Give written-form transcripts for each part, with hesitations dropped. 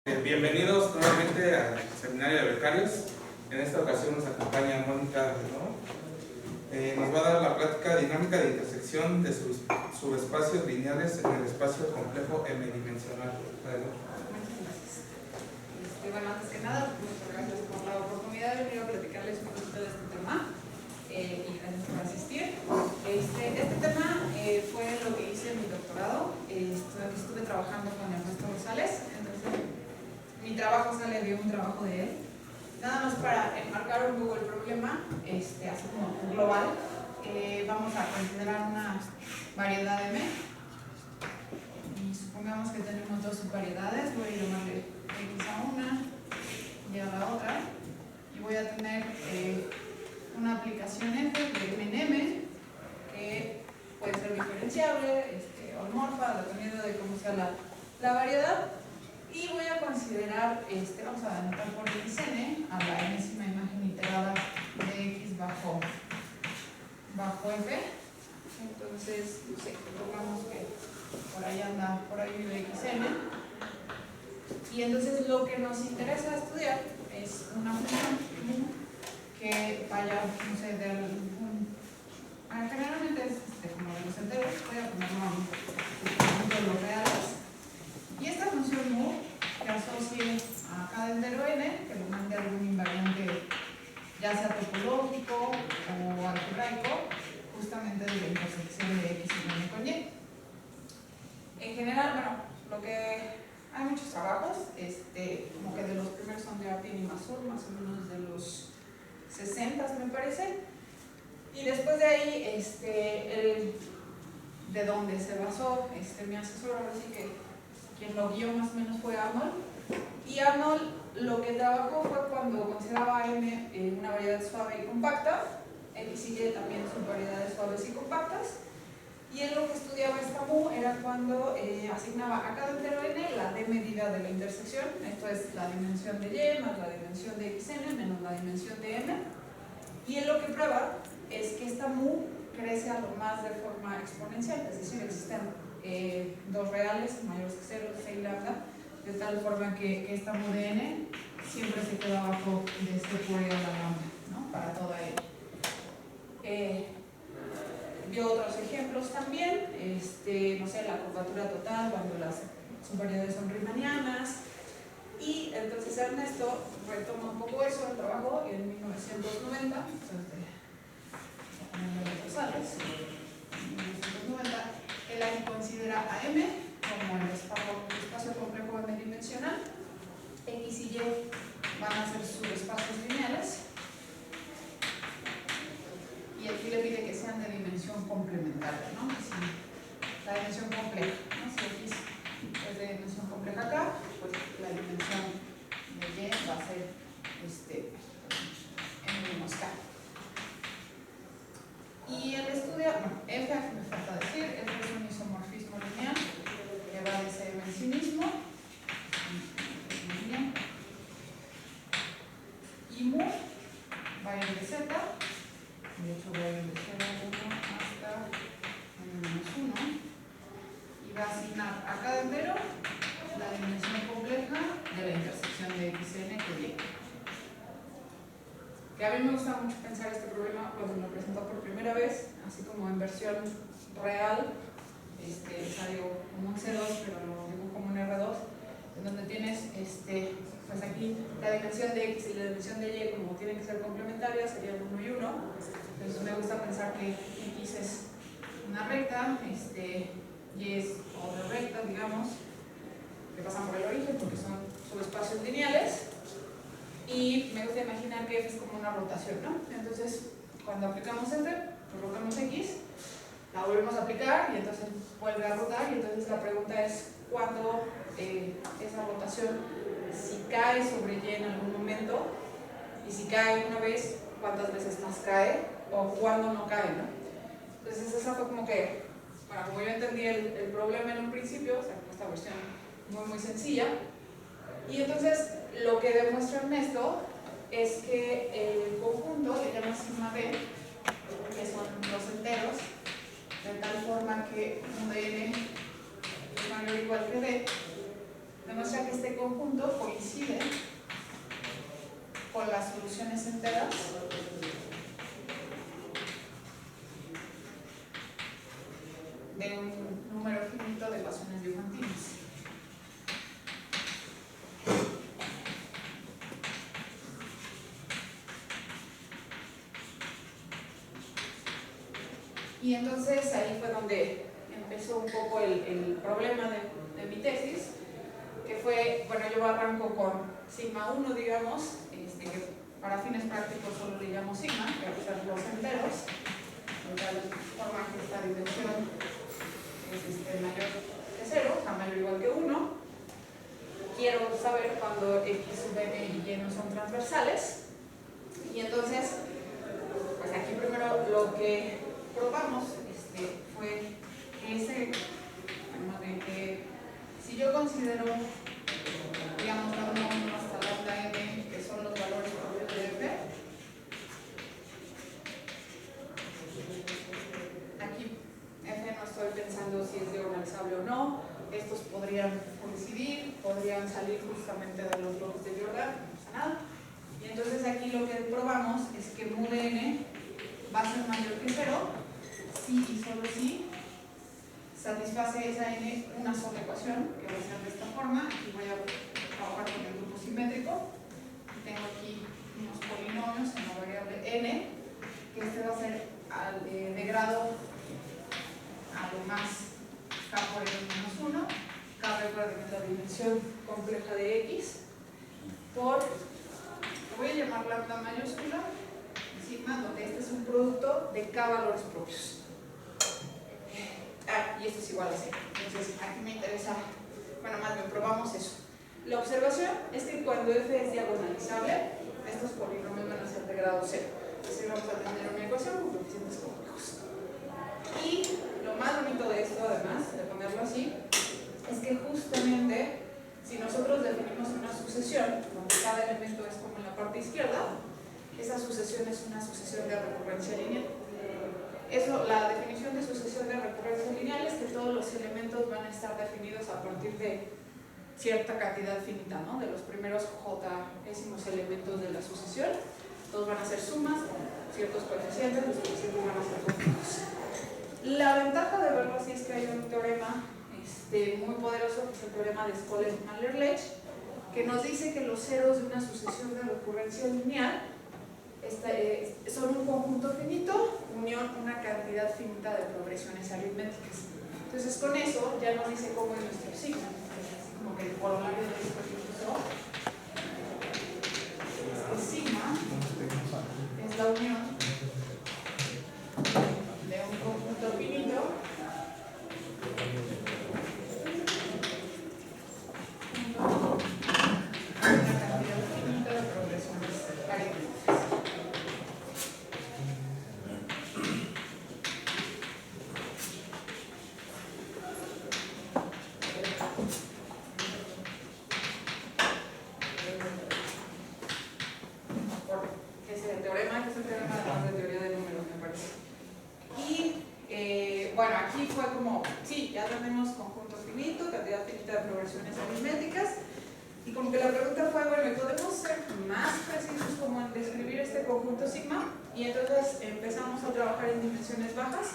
Bienvenidos nuevamente al seminario de becarios. En esta ocasión nos acompaña Mónica de nuevo. Nos va a dar la plática dinámica de intersección de subespacios lineales en el espacio complejo m-dimensional. Muchas gracias. Bueno, antes que nada, muchas gracias por la oportunidad de venir a platicarles un poquito de este tema y gracias por asistir. Este tema fue lo que hice en mi doctorado. Estuve trabajando con Ernesto Rosales, entonces mi trabajo sale de un trabajo de él. Nada más para enmarcar un poco el problema, así como global, vamos a considerar una variedad M. Y supongamos que tenemos dos subvariedades, voy a llamarle X a una y a la otra, y voy a tener una aplicación F de M en M, que puede ser diferenciable, holomorfa, dependiendo de cómo sea la variedad. Y voy a considerar, vamos a anotar por XN a la enésima imagen iterada de X bajo F. Entonces, no sé, pongamos que por ahí anda, por ahí vive XN. Y entonces lo que nos interesa estudiar es una función que vaya, no sé, de algún... generalmente es como de los enteros, voy a ponerlo de los reales. Y esta función mu que asocie a cada entero n, que lo mande a algún invariante, ya sea topológico o algebraico, justamente de la intersección de x y n con y. En general, bueno, hay muchos trabajos, como que de los primeros son de Artin y Mazur, más o menos de los 60 me parece. Y después de ahí, de donde se basó mi asesor, así que quien lo guió más o menos fue Arnold. Y Arnold lo que trabajó fue cuando consideraba M una variedad suave y compacta, X y Y también son variedades suaves y compactas, y él lo que estudiaba esta mu era cuando asignaba a cada entero n la d medida de la intersección, esto es la dimensión de y más la dimensión de xn menos la dimensión de m, y él lo que prueba es que esta mu crece a lo más de forma exponencial, es decir, existen dos reales mayores que 0, c y lambda, de tal forma que esta mu de n siempre se queda abajo de este Fourier a la lambda, ¿no? Para toda n. Vio otros ejemplos también, no sé, la curvatura total cuando las subvariedades son riemannianas, y entonces Ernesto retoma un poco eso, el trabajo en 1990, entonces en 1990, él ahí considera a M como el espacio complejo m-dimensional, X y Y van a ser subespacios lineales, y aquí le pide que sean de dimensión complementaria, ¿no? Si la dimensión compleja, ¿no? Si X es de dimensión compleja acá, pues la dimensión de Y va a ser M menos K. Y él estudia, F me falta decir, F es un isomorfismo lineal que va de C en sí mismo, y mu va a ir de Z, de hecho va a ir de 0,1 hasta -1, y va a asignar a cada entero la dimensión compleja de la intersección de xn con y. Que a mí me gusta mucho pensar este problema cuando me lo presentó por primera vez, así como en versión real, salió como un C2, pero lo digo como un R2, en donde tienes, pues aquí la dimensión de X y la dimensión de Y como tienen que ser complementarias, serían 1 y 1, entonces me gusta pensar que X es una recta, Y es otra recta, digamos, que pasan por el origen porque son subespacios lineales. Y me gusta imaginar que F es como una rotación, ¿no? Entonces, cuando aplicamos Enter, pues rotamos X, la volvemos a aplicar y entonces vuelve a rotar, y entonces la pregunta es cuándo esa rotación, si cae sobre Y en algún momento, y si cae una vez, cuántas veces más cae, o cuándo no cae, ¿no? Entonces esa fue como que, bueno, como yo entendí el problema en un principio, o sea, esta versión muy sencilla, y entonces lo que demuestra Ernesto es que el conjunto le llama sigma b, que son los enteros, de tal forma que mu de n es mayor o igual que d, demuestra que este conjunto coincide con las soluciones enteras de un número finito de ecuaciones diofantinas. Y entonces ahí fue donde empezó un poco el problema de mi tesis, que fue, bueno, yo arranco con sigma 1, digamos, que para fines prácticos solo le llamo sigma, que son los enteros, de tal forma que esta dimensión es mayor que 0, o sea, mayor o igual que 1. Quiero saber cuando x sub n y y no son transversales, y entonces, pues aquí primero lo que probamos fue ese, bueno, de que si yo considero, digamos, la 1 hasta lambda n, que son los valores propios de f, aquí f no estoy pensando si es diagonalizable o no, estos podrían coincidir, podrían salir justamente de los bloques de Jordan, no pasa nada. Y entonces aquí lo que probamos es que mu de n va a ser mayor que 0 si y solo si satisface esa n una sola ecuación, que va a ser de esta forma, y voy a trabajar con el grupo simétrico. Tengo aquí unos polinomios en la variable n, que este va a ser de grado a lo más k por n menos 1, k recuerden que es la dimensión compleja de x, por, voy a llamar lambda mayúscula, sigma, donde este es un producto de k valores propios. Y esto es igual a 0. Entonces, aquí me interesa, bueno, más bien probamos eso. La observación es que cuando f es diagonalizable, estos polinomios van a ser de grado 0. Así vamos a tener una ecuación con coeficientes complejos. Y lo más bonito de esto, además, de ponerlo así, es que justamente, si nosotros definimos una sucesión, donde cada elemento es como en la parte izquierda, esa sucesión es una sucesión de recurrencia lineal. Eso, la definición de sucesión de recurrencia lineal es que todos los elementos van a estar definidos a partir de cierta cantidad finita, ¿no? De los primeros j-ésimos elementos de la sucesión, todos van a ser sumas con ciertos coeficientes, los coeficientes van a ser continuos. La ventaja de verlo así es que hay un teorema muy poderoso, que es el teorema de Skolem-Mahler-Lech, que nos dice que los ceros de una sucesión de recurrencia lineal son un conjunto finito, unión una cantidad finita de progresiones aritméticas. Entonces con eso ya nos dice cómo es nuestro signo, así como que el corolario de esto es sigma, es la unión de un conjunto finito una cantidad finita de progresiones aritméticas. Fue como, sí, ya tenemos conjunto finito, cantidad finita de progresiones aritméticas, y como que la pregunta fue, bueno, ¿podemos ser más precisos como en describir este conjunto sigma? Y entonces empezamos a trabajar en dimensiones bajas,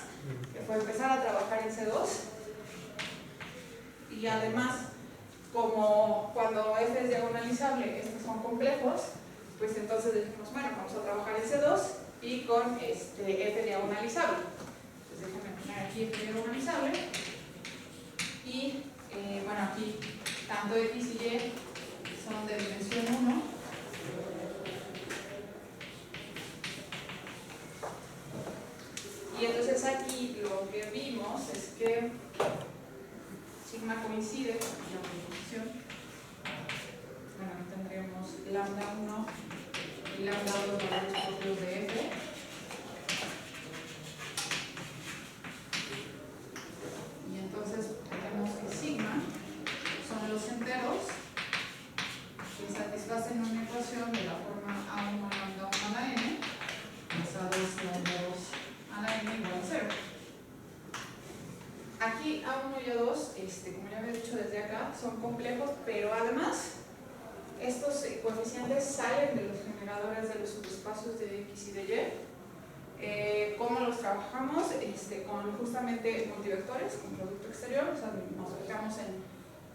que fue empezar a trabajar en C2, y además, como cuando f es diagonalizable, estos son complejos, pues entonces dijimos, bueno, vamos a trabajar en C2 y con f diagonalizable. Déjenme poner aquí f diagonalizable y bueno, aquí tanto x y y son de dimensión 1 y entonces aquí lo que vimos es que sigma coincide con la proposición. Bueno, aquí tendríamos lambda 1 y lambda 2 valores propios de f. Entonces tenemos que sigma son los enteros que satisfacen una ecuación de la forma a1 lambda 1 a la n más a2 lambda 2 a la n igual a 0. Aquí aquí A1 y A2, como ya había dicho desde acá, son complejos, pero además estos coeficientes salen de los generadores de los subespacios de X y de Y. ¿Cómo los trabajamos? Con justamente multivectores, con producto exterior, o sea, nos fijamos en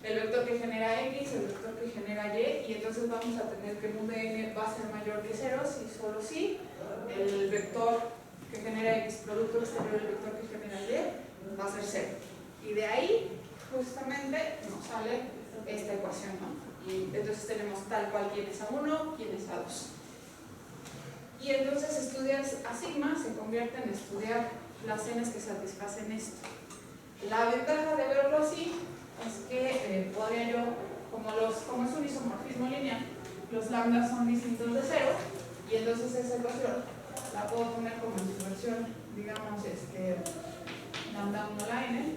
el vector que genera X, el vector que genera Y, y entonces vamos a tener que el UDN va a ser mayor que 0 si solo si el vector que genera X, producto exterior del vector que genera Y, va a ser 0. Y de ahí, justamente, nos sale esta ecuación, ¿no? Y entonces tenemos tal cual quién es A1, quién es A2. Y entonces estudiar a sigma se convierte en estudiar las n's que satisfacen esto. La ventaja de verlo así es que podría yo, como es un isomorfismo lineal, los lambdas son distintos de 0, y entonces esa ecuación la puedo poner como en su versión, digamos, lambda 1 a la n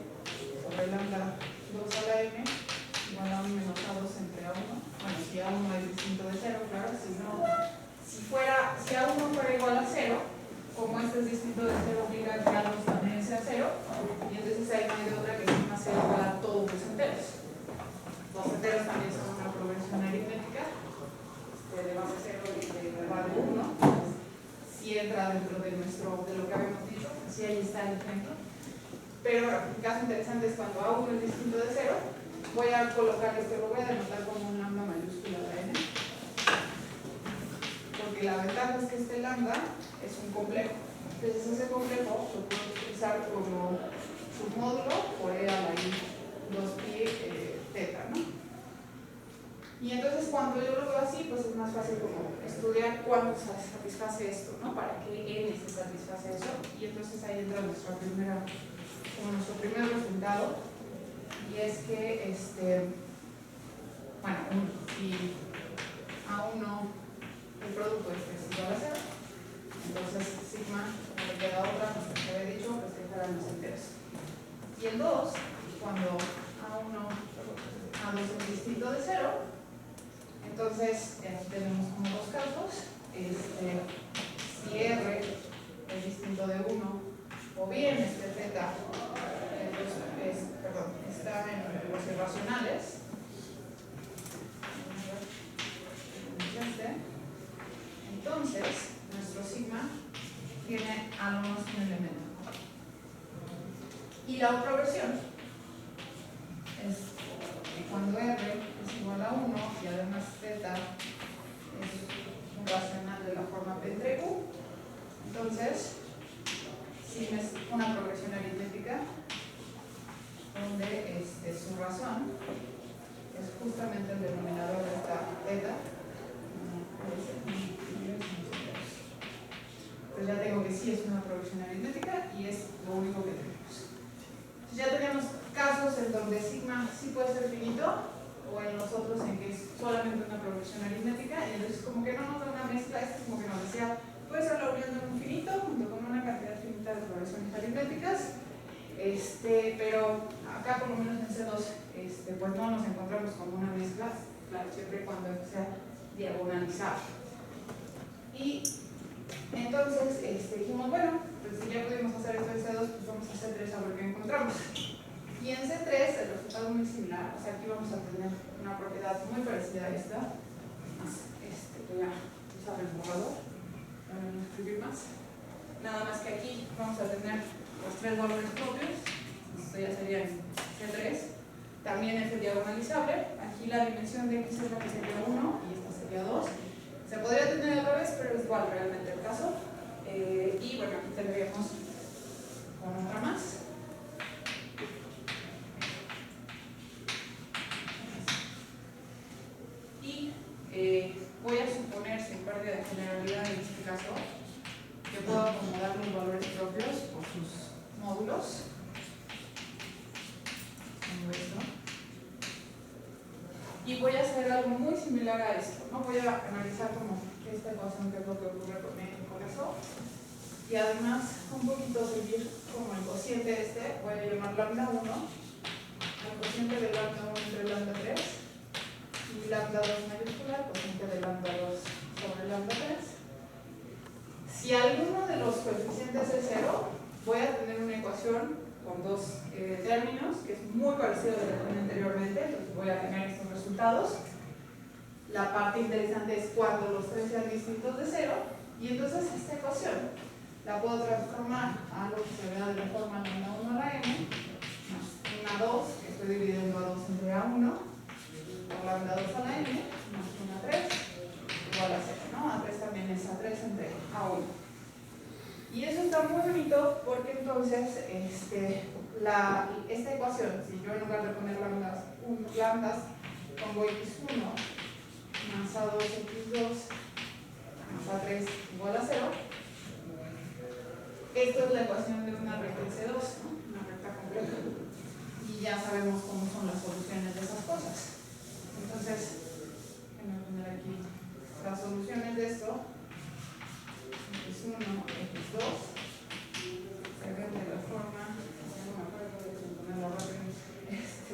sobre lambda 2 a la n igual a 1 menos A2 entre A1. Bueno, si A1 es distinto de 0, claro, si A1 fuera igual a 0, como este es distinto de 0, obliga a que A2 también sea 0, y entonces ahí no hay de otra que sigma sea igual a todos los enteros. Los enteros también son una progresión aritmética de base 0 y de valor 1. Si entra dentro de lo que habíamos dicho, así ahí está el ejemplo. Pero el caso interesante es cuando A1 es distinto de 0, voy a colocar lo voy a denotar como un lambda mayúscula de n, porque la ventaja es que este lambda es un complejo. Entonces ese complejo lo puedo utilizar como submódulo por e a la i 2pi teta, ¿no? Y entonces cuando yo lo veo así, pues es más fácil como estudiar cuándo se satisface esto, ¿no? Para qué n se satisface eso. Y entonces ahí entra nuestro primer resultado. Y es que, bueno, si A1 el producto es igual a 0, entonces sigma no le queda otra, pues que se había dicho, pues que fueran los enteros. Y el 2, cuando A2 es distinto de 0, entonces aquí tenemos como dos casos, si R es distinto de 1, o bien θ está en los irracionales, entonces nuestro sigma tiene al menos un elemento. Y la otra versión es que cuando R es igual a 1 y además θ es un racional de la forma P entre Q, entonces sigma es una progresión aritmética donde su razón es justamente el denominador de esta θ. Pues ya tengo que sí es una progresión aritmética y es lo único que tenemos. Entonces ya tenemos casos en donde sigma sí puede ser finito, o en los otros en que es solamente una progresión aritmética, y entonces como que no nos da una mezcla. Como que nos decía, puede ser la unión de un finito junto con una cantidad finita de progresiones aritméticas, pero acá por lo menos en C2 pues no nos encontramos con una mezcla, claro, siempre y cuando sea diagonalizado. Y entonces dijimos, bueno, pues si ya pudimos hacer esto en C2, pues vamos a C3 a ver qué encontramos. Y en C3 el resultado es muy similar, o sea, aquí vamos a tener una propiedad muy parecida a esta, voy a usar el borrador para no escribir más. Nada más que aquí vamos a tener los tres valores propios, esto ya sería en C3, también es el diagonalizable, aquí la dimensión de X es la que sería 1 y esta sería 2. Se podría tener al revés, pero es igual realmente el caso. Y bueno, aquí tendríamos con otra más. Y voy a suponer, sin pérdida de generalidad en este caso, que puedo acomodar los valores propios por sus módulos. Como esto. Y voy a hacer algo muy similar a esto, ¿no? Voy a analizar como esta ecuación, que es lo que ocurre con eso. Y además, un poquito seguir como el cociente voy a llamar lambda 1, el cociente de lambda 1 entre lambda 3, y lambda 2 mayúscula, el cociente de lambda 2 sobre lambda 3. Si alguno de los coeficientes es 0, voy a tener una ecuación con dos términos, que es muy parecido a lo que tenía anteriormente, entonces voy a tener estos resultados. La parte interesante es cuando los tres sean distintos de 0, y entonces esta ecuación la puedo transformar a algo que se vea de la forma lambda 1 a la n, más una 2, que estoy dividiendo a 2 entre a1, por lambda 2 a la n, más una 3, igual a 0, ¿no? A3 también es a3 entre a1. Y eso está muy bonito porque entonces esta ecuación, si yo en lugar de poner lambdas pongo x1 más a2x2 más a3 igual a 0, esto es la ecuación de una recta C2, ¿no? Una recta compleja. Y ya sabemos cómo son las soluciones de esas cosas. Entonces, voy a poner aquí las soluciones de esto. x1, x2, se ven de la forma, no me acuerdo de ponerlo rápido,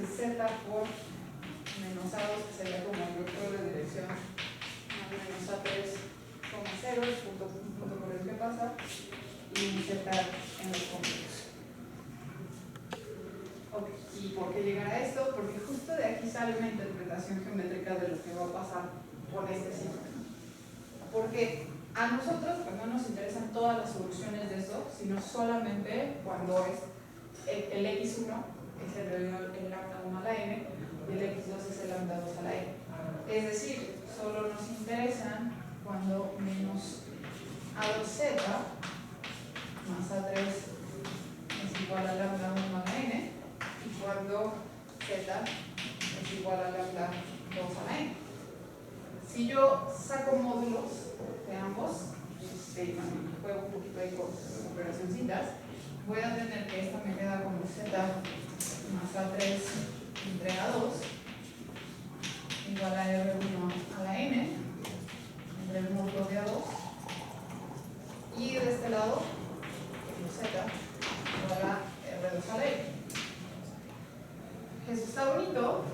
z por menos a2, que sería como el vector de dirección menos a3, 0, el punto por el que pasa, y un z en los cómputos. Ok, ¿y por qué llegar a esto? Porque justo de aquí sale una interpretación geométrica de lo que va a pasar con este símbolo. Porque a nosotros pues, no nos interesan todas las soluciones de eso, sino solamente cuando es el x1 es el lambda 1 a la n y el x2 es el lambda 2 a la n. Es decir, solo nos interesan cuando menos a2z más a3 es igual a lambda 1 a la n y cuando z es igual a lambda 2 a la n. Si yo saco módulos de ambos, juego un poquito ahí con operacioncitas, voy a tener que esta me queda como z más a3 entre a2 igual a r1 a la n entre el módulo de a2, y de este lado z igual a r2 a la n. Eso está bonito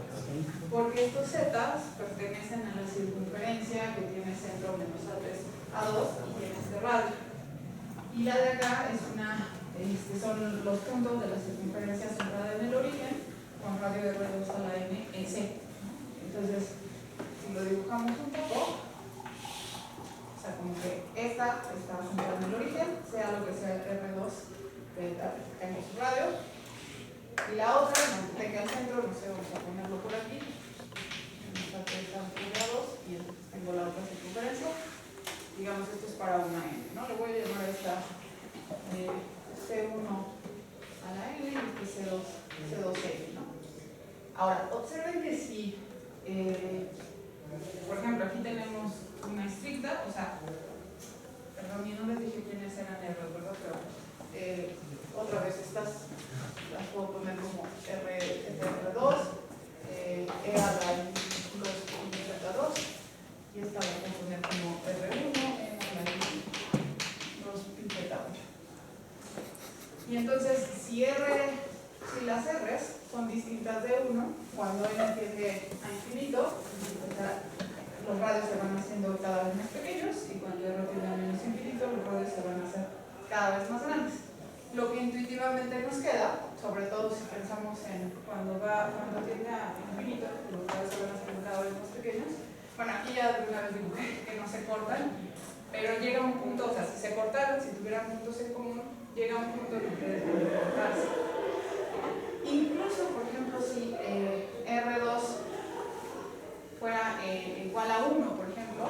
porque estos zetas pertenecen a la circunferencia que tiene centro menos a3 a2 y tiene este radio. Y la de acá es son los puntos de la circunferencia centrada en el origen con radio de r2 a la n en c. Entonces, si lo dibujamos un poco, o sea, como que esta está centrada en el origen, sea lo que sea r2, tengo su radio. Y la otra, no tenga el centro, no sé, vamos a ponerlo por aquí. Esta está grados y tengo la otra circunferencia. Digamos, esto es para una n, ¿no? Le voy a llamar a esta C1 a la n y este C2n, ¿no? Ahora, observen que si, por ejemplo, aquí tenemos una estricta, o sea, perdón, no les dije quiénes eran R, ¿verdad? Pero otra vez estas las puedo poner como R2, E a la 2 y Z2, y esta la puedo poner como R1, E a la 2 y Z8. Y entonces, si las R's son distintas de 1, cuando n tiende a infinito, los radios se van haciendo cada vez más pequeños, y cuando r tiende a menos infinito, los radios se van a hacer cada vez más grandes. Lo que intuitivamente nos queda, sobre todo si pensamos en cuando tiende a infinito, los radios se van haciendo cada vez más pequeños. Bueno, aquí ya de una vez digo que no se cortan, pero llega un punto, o sea, si se cortaran, si tuvieran puntos en común, llega un punto en el que deben de cortarse. Incluso, por ejemplo, si R2 fuera igual a 1, por ejemplo,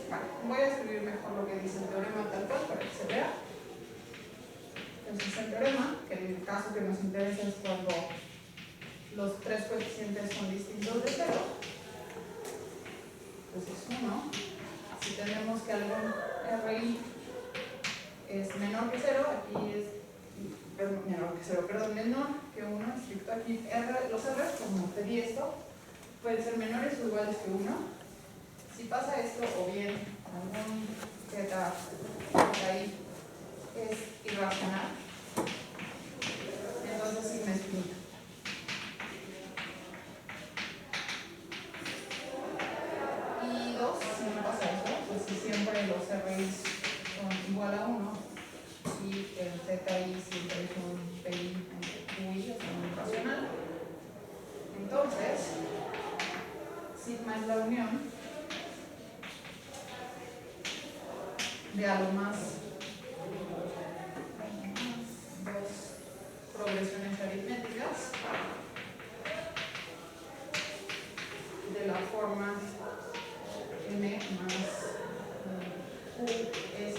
bueno, voy a escribir mejor lo que dice el teorema tal cual para que se vea. Entonces el teorema, que en el caso que nos interesa es cuando los tres coeficientes son distintos de 0, entonces 1, si tenemos que algún RI es menor que 0, aquí es menor que 1, estricto aquí, los R, como pedí esto, pueden ser menores o iguales que 1. Si pasa esto, o bien algún Z ahí es irracional, entonces sí me explica. Y 2, si no pasa eso, pues si siempre los RI son igual a 1 y el ZI siempre es un PI entonces, sigma es la unión de a lo más dos progresiones aritméticas de la forma n más q, s,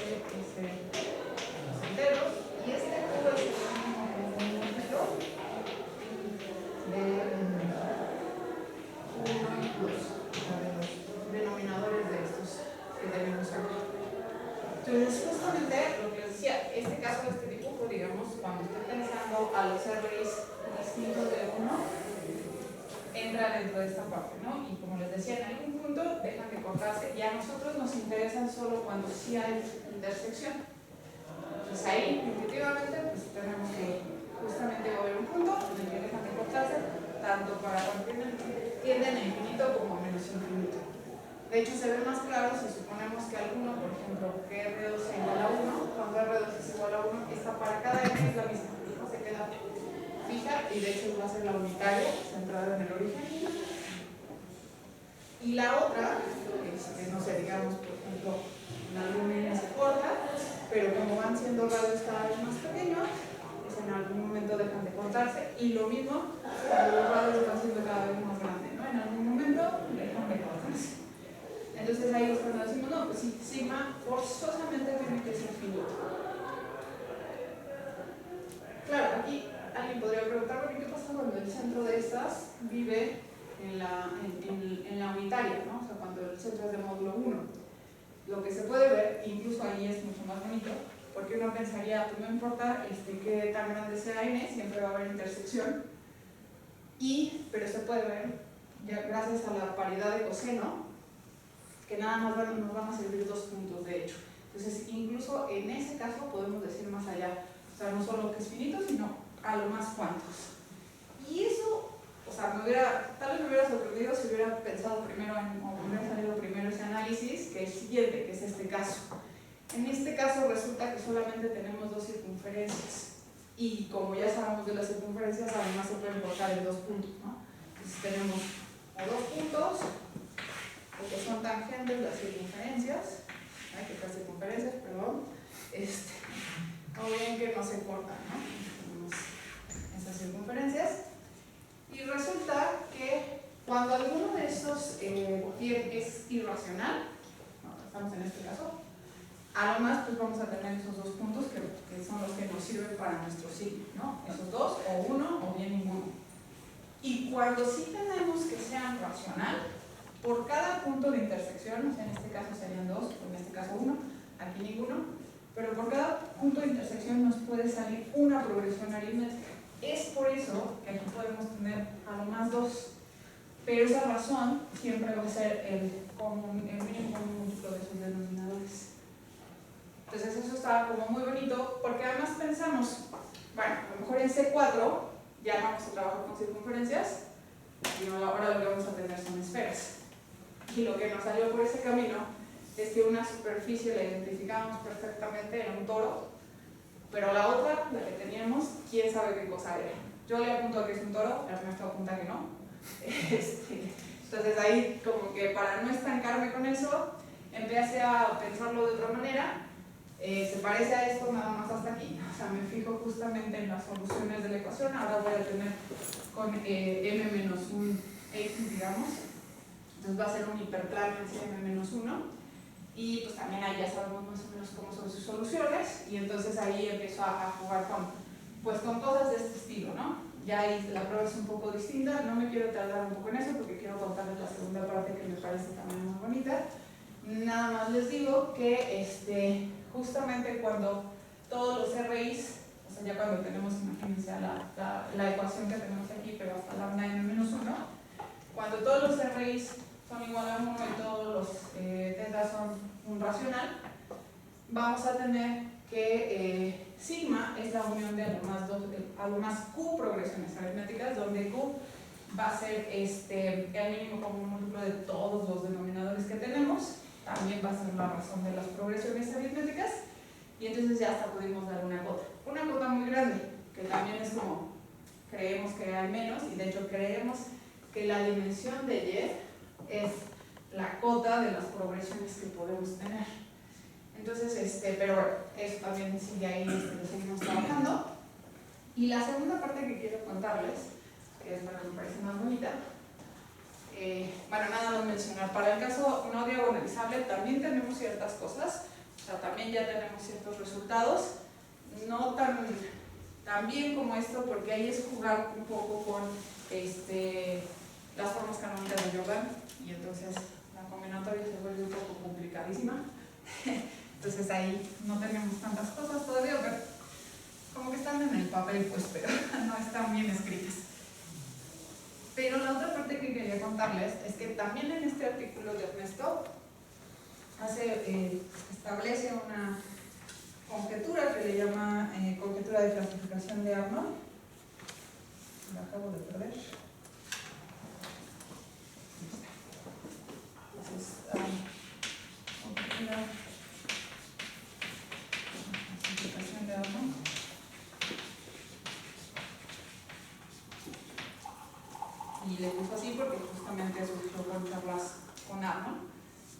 los enteros, y este q es el mínimo común múltiplo de 1 y los denominadores de estos que tenemos aquí. Entonces, justamente lo que les decía, este caso, este dibujo, digamos, cuando estoy pensando a los RIs distintos de 1, entra dentro de esta parte, ¿no? Y como les decía, en algún punto dejan de cortarse y a nosotros nos interesan solo cuando sí hay intersección. Entonces ahí, intuitivamente, pues tenemos que justamente mover un punto en el que dejan de cortarse, tanto para cuando tienden a infinito como a menos infinito. De hecho, se ve más claro si suponemos que alguno, por ejemplo, que R2 es igual a 1, cuando R2 es igual a 1, esta para cada N es la misma, no se queda fija, y de hecho va a ser la unitaria, centrada en el origen. Y la otra, no sé, digamos, por ejemplo, la línea se corta, pero como van siendo radios cada vez más pequeños, pues en algún momento dejan de cortarse, y lo mismo cuando los radios van siendo cada vez más grandes, ¿no? En algún momento dejan de cortarse. Entonces ahí es cuando decimos, no, pues sí, sigma forzosamente tiene que ser finito. Claro, aquí alguien podría preguntar, bueno, ¿qué pasa cuando el centro de estas vive en la unitaria, ¿no? O sea, cuando el centro es de módulo 1. Lo que se puede ver, incluso ahí es mucho más bonito, porque uno pensaría, pues no importa qué tan grande sea n, siempre va a haber intersección, pero se puede ver, ya gracias a la paridad de coseno, que nada más nos van a servir dos puntos, de hecho. Entonces, incluso en ese caso podemos decir más allá, o sea, no solo que es finito, sino a lo más cuantos. Y eso, o sea, tal vez me hubiera sorprendido si hubiera pensado primero o hubiera salido primero ese análisis que el siguiente, que es este caso. En este caso resulta que solamente tenemos dos circunferencias. Y como ya sabemos de las circunferencias, además se pueden cortar en dos puntos, ¿no? Entonces tenemos o dos puntos, porque son tangentes las circunferencias, hay que las circunferencias, perdón, o bien que no se cortan, ¿no? Tenemos esas circunferencias, y resulta que cuando alguno de estos es irracional, ¿no? Estamos en este caso, a lo más pues vamos a tener esos dos puntos que son los que nos sirven para nuestro signo, ¿no? Esos dos, o uno, o bien ninguno. Y cuando sí tenemos que sean racional, por cada punto de intersección, o sea, en este caso serían dos, o en este caso uno, aquí ninguno, pero por cada punto de intersección nos puede salir una progresión aritmética. Es por eso que aquí podemos tener a lo más dos, pero esa razón siempre va a ser el mínimo común múltiplo de sus denominadores. Entonces eso está como muy bonito, porque además pensamos, bueno, a lo mejor en C4 ya vamos a trabajar con circunferencias, y ahora lo que vamos a tener son esferas. Y lo que nos salió por ese camino es que una superficie la identificábamos perfectamente, era un toro, pero la otra, la que teníamos, quién sabe qué cosa era. Yo le apunto a que es un toro, Ernesto apunta que no. Entonces ahí como que para no estancarme con eso, empecé a pensarlo de otra manera. Se parece a esto nada más hasta aquí, o sea, me fijo justamente en las soluciones de la ecuación. Ahora voy a tener con m menos un x, digamos, entonces va a ser un hiperplano en m-1, y pues también ahí ya sabemos más o menos cómo son sus soluciones, y entonces ahí empiezo a jugar con cosas de este estilo, ¿no? Ya ahí la prueba es un poco distinta, no me quiero tardar un poco en eso porque quiero contarles la segunda parte que me parece también muy bonita. Nada más les digo que justamente cuando todos los RIs, o sea, ya cuando tenemos, imagínense, la ecuación que tenemos aquí, pero hasta lambda n-1, cuando todos los RIs son igual a 1 y todos los tetas son un racional, vamos a tener que sigma es la unión de a lo más q progresiones aritméticas, donde q va a ser el mínimo común múltiplo de todos los denominadores que tenemos, también va a ser la razón de las progresiones aritméticas, y entonces ya hasta pudimos dar una cota muy grande, que también es como creemos que hay menos, y de hecho creemos que la dimensión de Y es la cota de las progresiones que podemos tener. Entonces, pero bueno, eso también sigue ahí, lo seguimos trabajando. Y la segunda parte que quiero contarles, que es la que me parece más bonita, bueno, nada más mencionar, para el caso no diagonalizable también tenemos ciertas cosas, o sea, también ya tenemos ciertos resultados, no tan bien como esto, porque ahí es jugar un poco con las formas canónicas de Jordan, y entonces la combinatoria se vuelve un poco complicadísima. Entonces ahí no tenemos tantas cosas todavía, pero como que están en el papel, pues, pero no están bien escritas. Pero la otra parte que quería contarles es que también en este artículo de Ernesto establece una conjetura que le llama conjetura de clasificación de Arnold. La acabo de perder. Entonces, conjetura de clasificación de Arnold. Y le puso así porque justamente surgió con charlas con Arnold.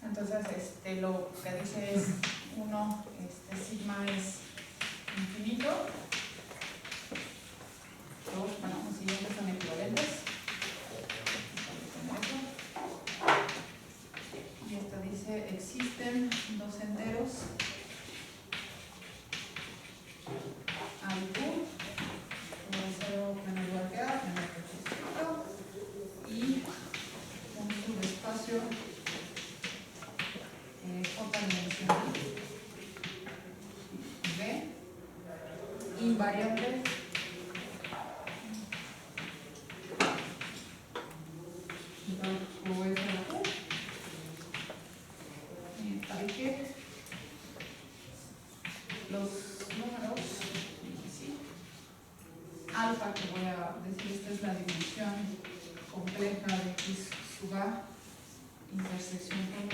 Entonces, lo que dice es 1, sigma es infinito. 2, bueno, los siguientes son equivalentes. Y esto dice, existen dos enteros A y Q, de 0 menos igual que A, menor que Q. Y un subespacio J dimensional B invariante obedece a la Q, tal que los números sí, alfa, que voy a decir, esta es la dimensión compleja de X sub A intersección con B,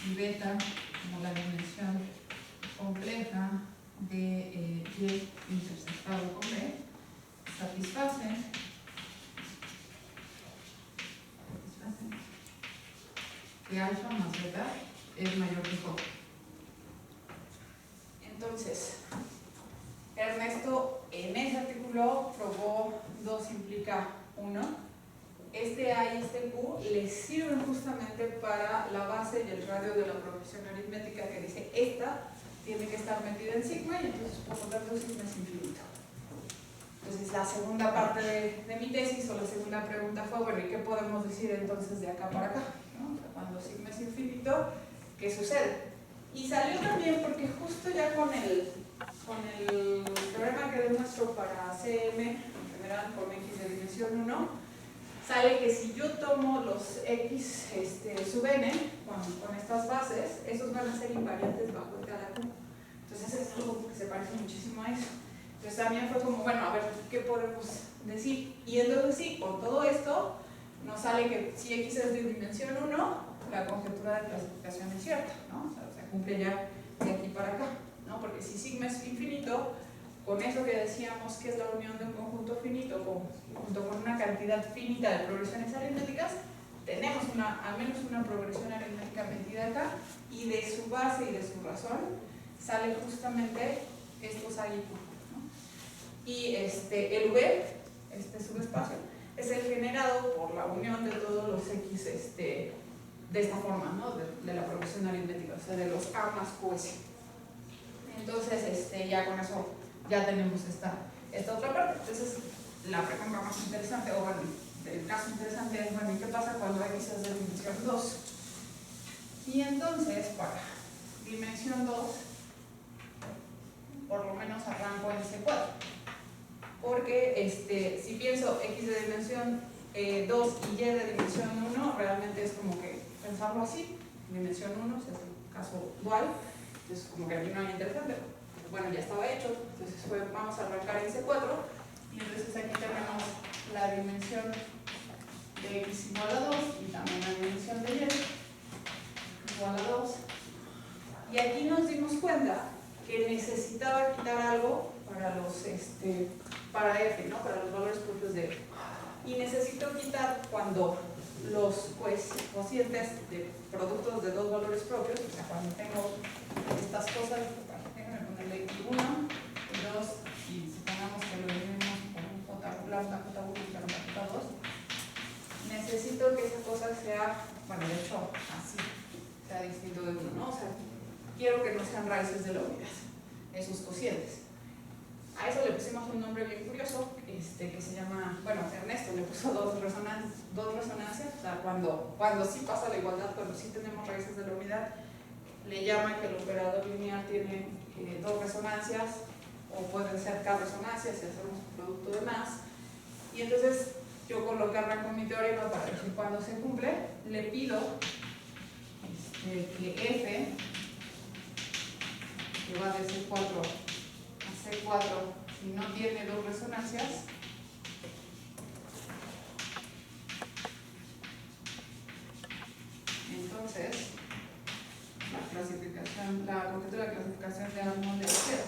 y beta como la dimensión compleja de Y intersectado con B, satisfacen que alfa más beta es mayor que J. Entonces, Ernesto en ese artículo probó 2 implica 1. Este A y este Q les sirven justamente para la base y el radio de la progresión aritmética, que dice esta tiene que estar metida en sigma, y entonces por lo tanto sigma es infinito. Entonces la segunda parte de mi tesis, o la segunda pregunta fue, bueno, ¿y qué podemos decir entonces de acá para acá? ¿No? O sea, cuando sigma es infinito, ¿qué sucede? Y salió también porque justo ya con el teorema que demuestro para CM, en general con X de dimensión 1, sale que si yo tomo los X sub n con estas bases, esos van a ser invariantes bajo cada Q. Entonces es algo que se parece muchísimo a eso. Entonces también fue como, bueno, a ver, ¿qué podemos decir? Y entonces sí, con todo esto nos sale que si X es de dimensión 1, la conjetura de clasificación es cierta, ¿no? O sea, se cumple ya de aquí para acá, ¿no? Porque si sigma es infinito, con eso que decíamos que es la unión de un conjunto finito junto con una cantidad finita de progresiones aritméticas, tenemos al menos una progresión aritmética metida acá, y de su base y de su razón sale justamente estos ahí, ¿no? Y el V, este subespacio, es el generado por la unión de todos los X de esta forma, ¿no? de la progresión aritmética, o sea, de los A más QS. Entonces, ya con eso ya tenemos esta otra parte. Entonces, la pregunta más interesante, o bueno, el caso interesante es, bueno, ¿y qué pasa cuando X es de dimensión 2? Y entonces, para dimensión 2, por lo menos arranco en C4. Porque si pienso X de dimensión 2 y Y de dimensión 1, realmente es como que pensarlo así, dimensión 1, si es un caso dual, entonces como que a mí no es interesante. Bueno, ya estaba hecho, entonces vamos a arrancar en C4, y entonces aquí tenemos la dimensión de X igual a 2 y también la dimensión de Y igual a 2. Y aquí nos dimos cuenta que necesitaba quitar algo para los para F, ¿no? Para los valores propios de F. y necesito quitar cuando los cocientes de productos de dos valores propios, o sea, cuando tengo estas cosas, déjenme ponerle 1, 2, y supongamos que lo dividimos por un J, una J1 y una J2, necesito que esa cosa sea, bueno, de hecho, así, sea distinto de 1, ¿no? O sea, quiero que no sean raíces de la unidad, esos cocientes. A eso le pusimos un nombre bien curioso, que se llama, bueno, Ernesto le puso dos resonancias, o sea, cuando sí pasa la igualdad, cuando sí tenemos raíces de la unidad, le llaman que el operador lineal tiene dos resonancias, o pueden ser k resonancias si hacemos un producto de más, y entonces yo con lo que arranco mi teorema para decir cuando se cumple, le pido que f, que va de C4 a C4, si no tiene dos resonancias, entonces la conjetura de clasificación de Armón de cero.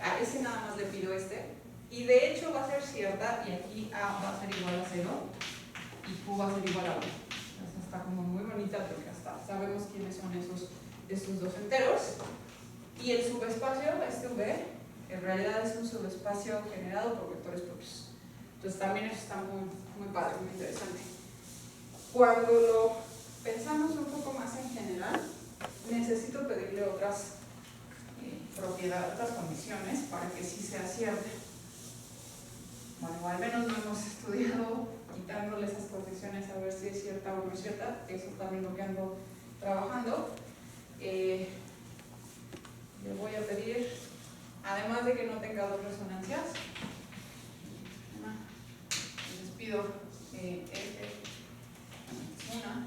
A ese nada más le pido y de hecho va a ser cierta, y aquí A va a ser igual a 0 y Q va a ser igual a 1. Entonces está como muy bonita porque hasta sabemos quiénes son esos dos enteros. Y el subespacio, V, en realidad es un subespacio generado por vectores propios. Entonces también eso está muy, muy padre, muy interesante. Cuando lo pensamos un poco más en general, necesito pedirle otras propiedades, otras condiciones para que sí sea cierta. Bueno, al menos no hemos estudiado quitándole esas condiciones a ver si es cierta o no es cierta. Eso también lo que ando trabajando. Le voy a pedir, además de que no tenga dos resonancias, les pido F, una,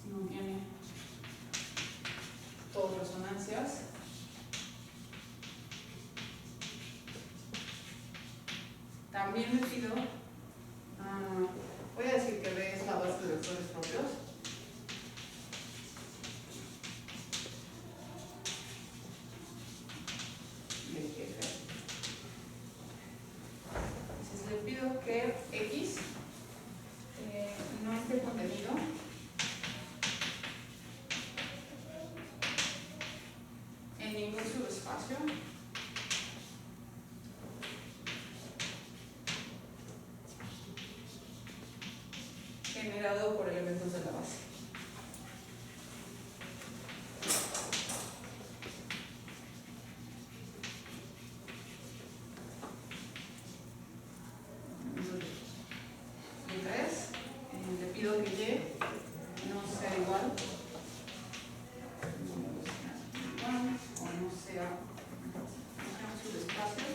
no tiene dos resonancias. También le pido, voy a decir que B es la base de vectores propios. Entonces le pido que X no esté contenido en ningún subespacio generado por elementos de la base. Y 3, le pido que Y no sea igual o no sea un subespacio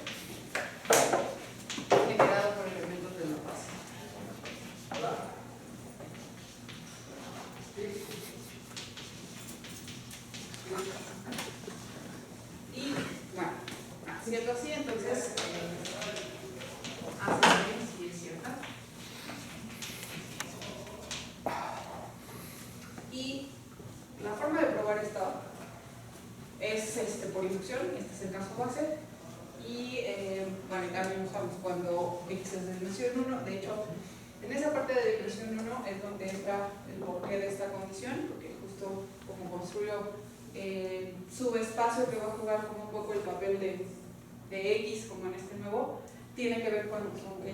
generado por elementos de la base. Y bueno, siendo así, entonces hace bien si es cierta. Y la forma de probar esto es por inducción, este es el caso base. Y bueno, también usamos cuando X es de dimensión 1. De hecho, en esa parte de dimensión 1 es donde entra el porqué de esta condición, porque justo como construyo subespacio que va a jugar como un poco el papel de X, como en este nuevo, tiene que ver con que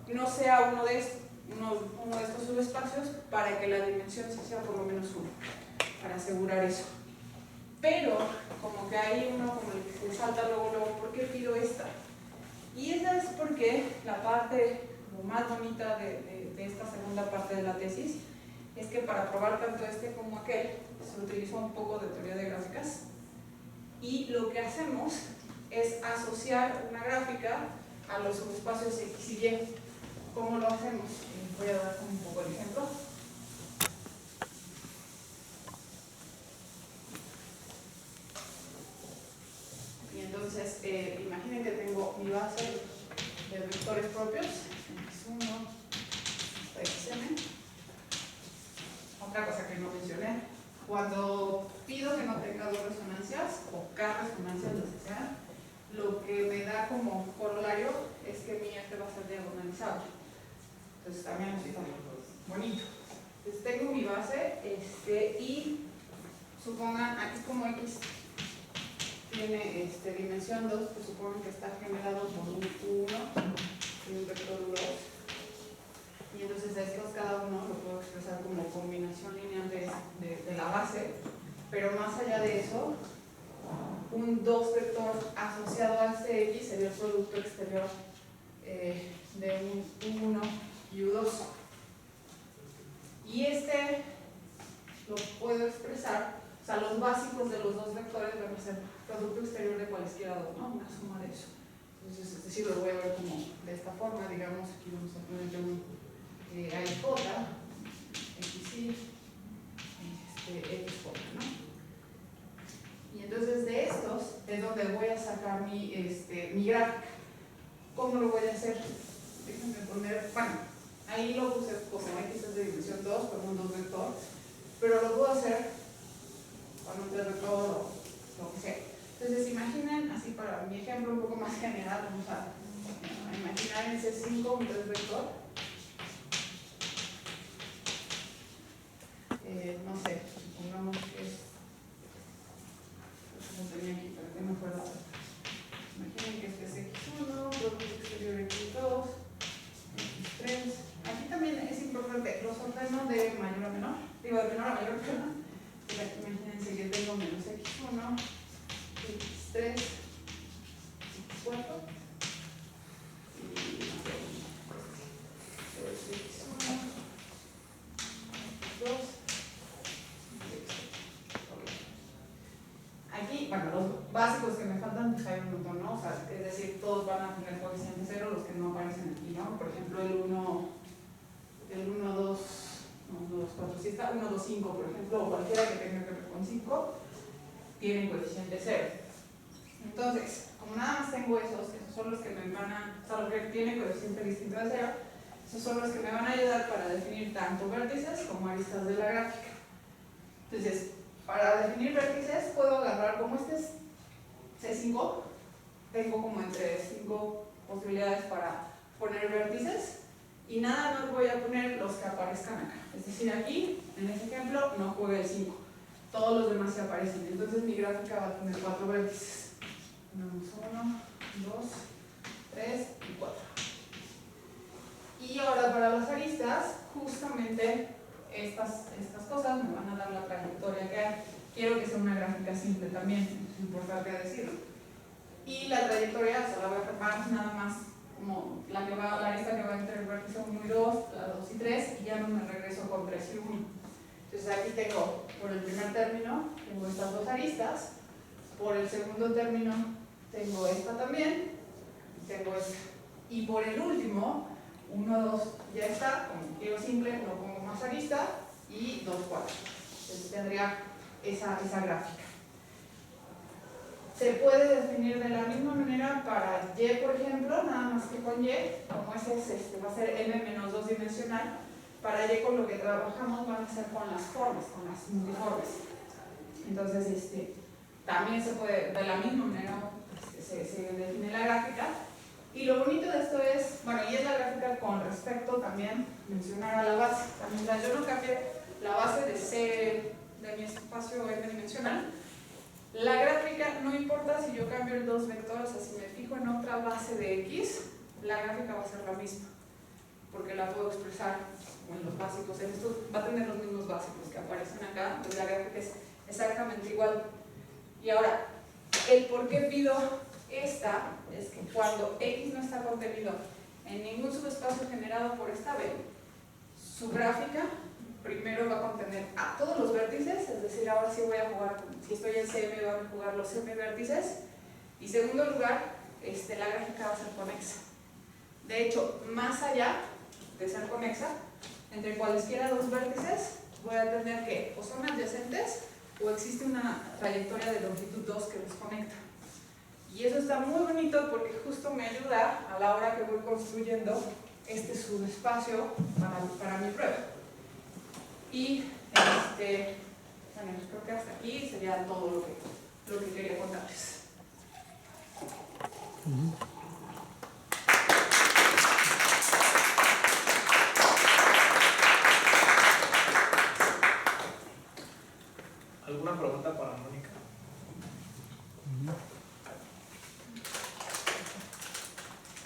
Y no sea uno de estos subespacios para que la dimensión sí sea por lo menos 1, para asegurar eso. Pero como que hay uno como el que se salta luego, ¿por qué pido esta? Y esa es porque la parte, lo más bonita de esta segunda parte de la tesis, es que para probar tanto este como aquel, se utilizó un poco de teoría de gráficas, y lo que hacemos es asociar una gráfica a los subespacios X y Y. ¿Cómo lo hacemos? Voy a dar un poco el ejemplo. Y entonces, imaginen que tengo mi base de vectores propios, X1 hasta Xn. otra cosa que no mencioné, cuando pido que no tenga dos resonancias o K resonancias, las que sean, lo que me da como corolario es que mi F va a ser diagonalizable. Entonces también está bonito. Entonces tengo mi base y supongan aquí como X tiene dimensión 2, pues supongan que está generado por un 1 y un vector 2. Y entonces estos cada uno lo puedo expresar como combinación lineal de la base, pero más allá de eso, un 2 vector asociado a este X sería el producto exterior de un U1 y U2. Y lo puedo expresar, o sea, los básicos de los dos vectores van a ser producto exterior de cualesquiera dos, ¿no? Una suma de eso. Entonces, es decir, lo voy a ver como de esta forma, digamos, aquí vamos a ponerle un AIJ, XY, XJ, ¿no? Y entonces de estos es donde voy a sacar mi gráfica. ¿Cómo lo voy a hacer? Déjenme poner, bueno, ahí lo puse como X es de dimensión 2, con un 2 vector, pero lo puedo hacer con un 3 vector o lo que sea. Entonces imaginen, así para mi ejemplo un poco más general, vamos a imaginar en C5 un 3 vector. No sé, pongamos que es, como tenía aquí, para que no fuera. Imaginen que este es X1, producto exterior X2, X3. Aquí también es importante, los ordeno de mayor a menor, digo de menor a mayor, perdón. Imagínense que tengo menos X1, X3, X4 y X1, X2. Aquí, bueno, los básicos que me faltan, pues hay un montón, ¿no? O sea, es decir, todos van a tener coeficiente 0, los que no aparecen aquí, ¿no? Por ejemplo, el 1, 2, 4, si está 1, 2, 5, por ejemplo, o cualquiera que tenga que ver con 5, tienen coeficiente 0. Entonces, como nada más tengo esos son los que me van a, o sea, los que tienen coeficiente distinto de 0, esos son los que me van a ayudar para definir tanto vértices como aristas de la gráfica. Entonces, para definir vértices puedo agarrar, como este es C5, tengo como entre 5 posibilidades para poner vértices y nada más voy a poner los que aparezcan acá. Es decir, aquí, en este ejemplo, no juega el 5, todos los demás se aparecen. Entonces mi gráfica va a tener 4 vértices. 1, 2, 3 y 4. Y ahora para las aristas, justamente estas cosas me van a dar la trayectoria que hay. Quiero que sea una gráfica simple también, es importante decirlo. Y la trayectoria se la voy a preparar nada más como la arista que va entre el vértice 1 y 2, la 2 y 3, y ya no me regreso con 3 y 1. Entonces aquí tengo, por el primer término, tengo estas dos aristas, por el segundo término tengo esta también, tengo esta. Y por el último, 1, 2, ya está, como quiero simple, no pongo más arista, y 2, 4. Entonces tendría esa gráfica. Se puede definir de la misma manera para Y, por ejemplo, nada más que con Y, como ese va a ser M menos 2 dimensional, para Y con lo que trabajamos van a ser con las formas, con las multiformes. Entonces, también se puede, de la misma manera, se define la gráfica. Y lo bonito de esto es, bueno, y es la gráfica con respecto también mencionar a la base. Mientras yo no cambie la base de C, de mi espacio M dimensional, la gráfica, no importa si yo cambio el 2 vectores, o sea, si me fijo en otra base de X, la gráfica va a ser la misma, porque la puedo expresar en los básicos. En esto va a tener los mismos básicos que aparecen acá, entonces la gráfica es exactamente igual. Y ahora, el por qué pido esta es que cuando X no está contenido en ningún subespacio generado por esta B, su gráfica primero va a contener a todos los vértices, es decir, ahora sí voy a jugar, si estoy en CM, voy a jugar los M vértices, y segundo lugar, la gráfica va a ser conexa. De hecho, más allá de ser conexa, entre cualesquiera dos vértices, voy a tener que o son adyacentes o existe una trayectoria de longitud 2 que los conecta. Y eso está muy bonito porque justo me ayuda a la hora que voy construyendo este subespacio para mi prueba. Y Bueno, yo creo que hasta aquí sería todo lo que quería contarles. ¿Alguna pregunta para Mónica?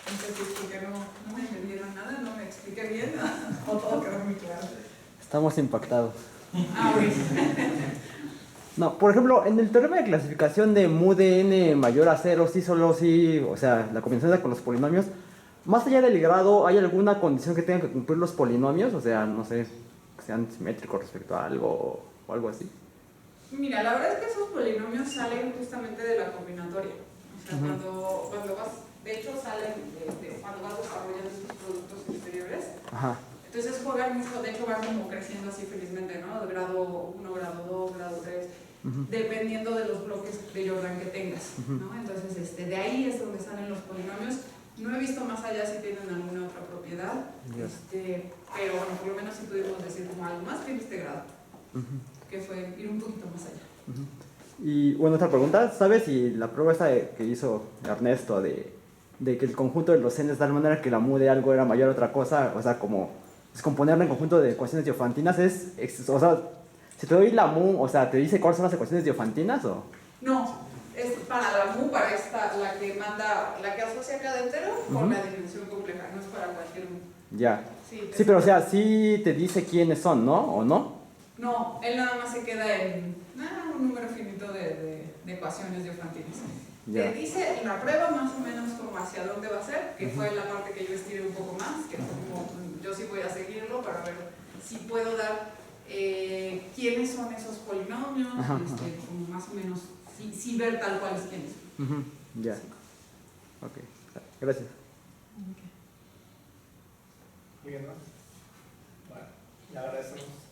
Entonces, ¿por qué no me entendieron nada? ¿No me expliqué bien? ¿O todo quedó muy claro? Estamos impactados. Bueno. No, por ejemplo, en el teorema de clasificación de mu de n mayor a 0, sí, solo sí, o sea, la combinación con los polinomios, más allá del grado, ¿hay alguna condición que tengan que cumplir los polinomios? O sea, no sé, que sean simétricos respecto a algo o algo así. Mira, la verdad es que esos polinomios salen justamente de la combinatoria. O sea, cuando vas, de hecho salen cuando vas desarrollando estos productos exteriores. Ajá. Entonces juegan mucho, de hecho van como creciendo así felizmente, ¿no? De grado 1, grado 2, grado 3, dependiendo de los bloques de Jordan que tengas, ¿no? Entonces, de ahí es donde salen los polinomios. No he visto más allá si tienen alguna otra propiedad, pero bueno, por lo menos sí pudimos decir como algo más que en este grado, que fue ir un poquito más allá. Y bueno, otra pregunta, ¿sabes si la prueba esta que hizo Ernesto de que el conjunto de los n de tal manera que la mu de algo era mayor a otra cosa, o sea, como descomponerla en conjunto de ecuaciones diofantinas o sea, si te doy la mu, o sea, ¿te dice cuáles son las ecuaciones diofantinas o...? No, es para la mu, para esta, la que asocia cada entero con la dimensión compleja, no es para cualquier mu. Ya. Sí, pero o sea, sí te dice quiénes son, ¿no? ¿O no? No, él nada más se queda en un número finito de ecuaciones diofantinas. Ya. Te dice la prueba más o menos como hacia dónde va a ser, que fue la parte que yo estiré un poco más, que fue como, yo sí voy a seguirlo para ver si puedo dar quiénes son esos polinomios, como más o menos, sí ver tal cual es quiénes son. Ya. Sí. Ok, gracias. ¿Alguien más? Bueno, le agradecemos.